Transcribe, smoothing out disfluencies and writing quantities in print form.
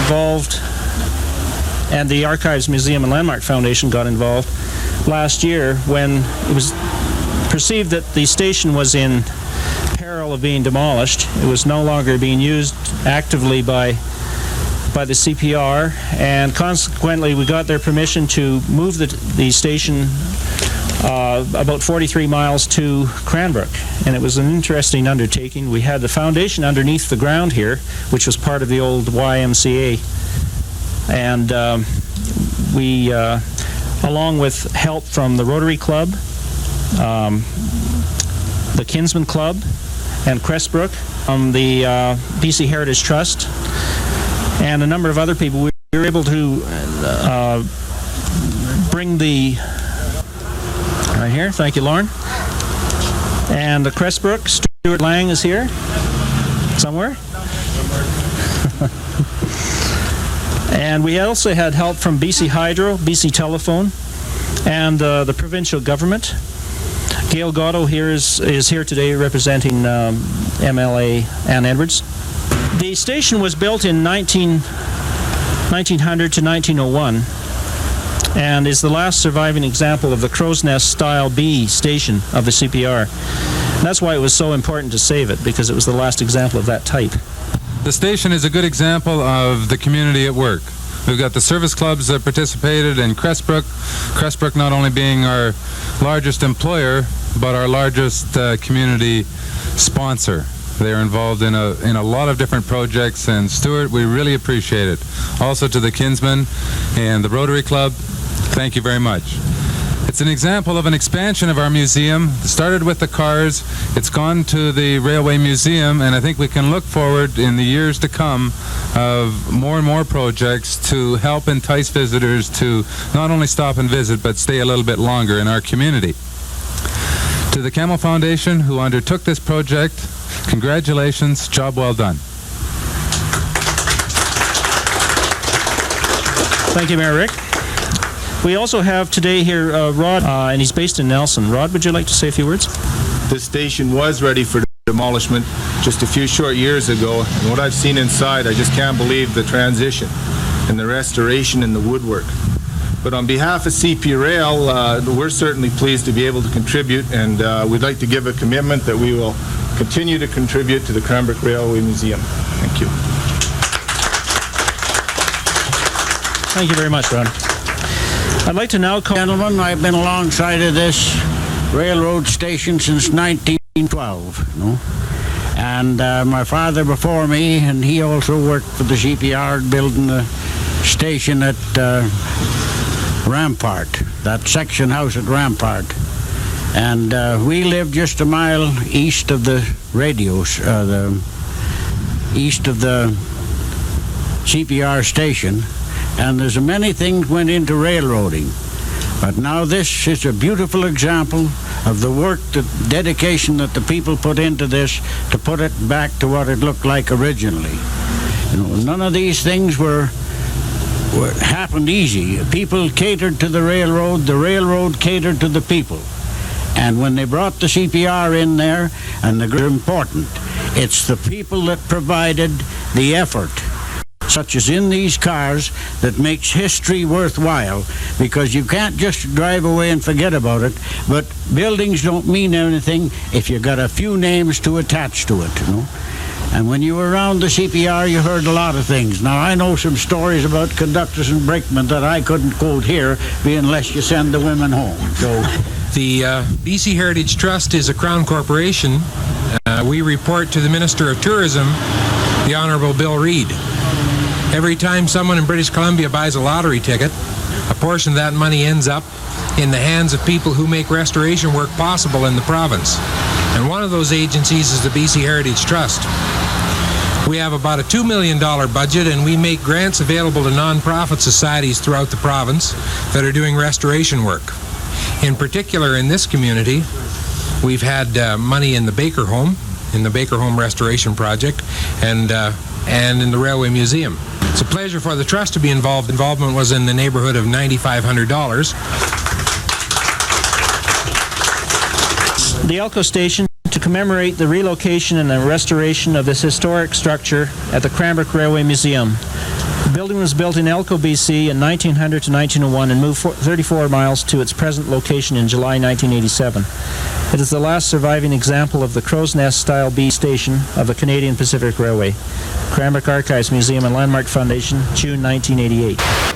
involved, and the Archives, Museum and Landmark Foundation got involved last year when it was perceived that the station was in peril of being demolished. It was no longer being used actively by the CPR, and consequently we got their permission to move the station about 43 miles to Cranbrook, and it was an interesting undertaking. We had the foundation underneath the ground here, which was part of the old YMCA, and we, along with help from the Rotary Club, the Kinsman Club, and Cranbrook, the BC Heritage Trust, and a number of other people, we were able to bring the right here. Thank you, Lauren. And the Cranbrook, Stuart Lang is here somewhere. And we also had help from BC Hydro, BC Telephone, and the provincial government. Gail Gatto here is here today representing MLA Ann Edwards. The station was built in 1900 to 1901 and is the last surviving example of the Crow's Nest Style B station of the CPR. And that's why it was so important to save it, because it was the last example of that type. The station is a good example of the community at work. We've got the service clubs that participated in Cranbrook not only being our largest employer, but our largest community sponsor. They are involved in a lot of different projects, and Stuart, we really appreciate it. Also to the Kinsmen and the Rotary Club, thank you very much. It's an example of an expansion of our museum. It started with the cars, it's gone to the Railway Museum, and I think we can look forward in the years to come of more and more projects to help entice visitors to not only stop and visit, but stay a little bit longer in our community. To the Camel Foundation, who undertook this project, congratulations, job well done. Thank you, Mayor Rick. We also have today here Rod, and he's based in Nelson. Rod, would you like to say a few words? This station was ready for demolishment just a few short years ago, and what I've seen inside, I just can't believe the transition and the restoration and the woodwork. But on behalf of CP Rail, we're certainly pleased to be able to contribute, and we'd like to give a commitment that we will continue to contribute to the Cranbrook Railway Museum. Thank you. Thank you very much, Rod. I'd like to now call... Gentlemen, I've been alongside of this railroad station since 1912, you know? And my father before me, and he also worked for the CPR building the station at Rampart, that section house at Rampart. And we lived just a mile east of the radios, east of the CPR station. And there's many things went into railroading. But now this is a beautiful example of the work, the dedication that the people put into this to put it back to what it looked like originally. You know, none of these things happened easy. People catered to the railroad catered to the people. And when they brought the CPR in there, and they're important, it's the people that provided the effort, such as in these cars, that makes history worthwhile, because you can't just drive away and forget about it, but buildings don't mean anything if you got a few names to attach to it, you know. And when you were around the CPR, you heard a lot of things. Now, I know some stories about conductors and brakemen that I couldn't quote here, unless you send the women home. So, the BC Heritage Trust is a Crown corporation. We report to the Minister of Tourism, the Honourable Bill Reid. Every time someone in British Columbia buys a lottery ticket, a portion of that money ends up in the hands of people who make restoration work possible in the province. And one of those agencies is the BC Heritage Trust. We have about a $2 million budget, and we make grants available to non-profit societies throughout the province that are doing restoration work. In particular, in this community, we've had money in the Baker Home Restoration Project, and in the Railway Museum. It's a pleasure for the Trust to be involved. Involvement was in the neighborhood of $9,500. The Elko station, to commemorate the relocation and the restoration of this historic structure at the Cranbrook Railway Museum. The building was built in Elko, BC in 1900 to 1901 and moved 34 miles to its present location in July 1987. It is the last surviving example of the Crow's Nest-style B station of the Canadian Pacific Railway. Cranbrook Archives Museum and Landmark Foundation, June 1988.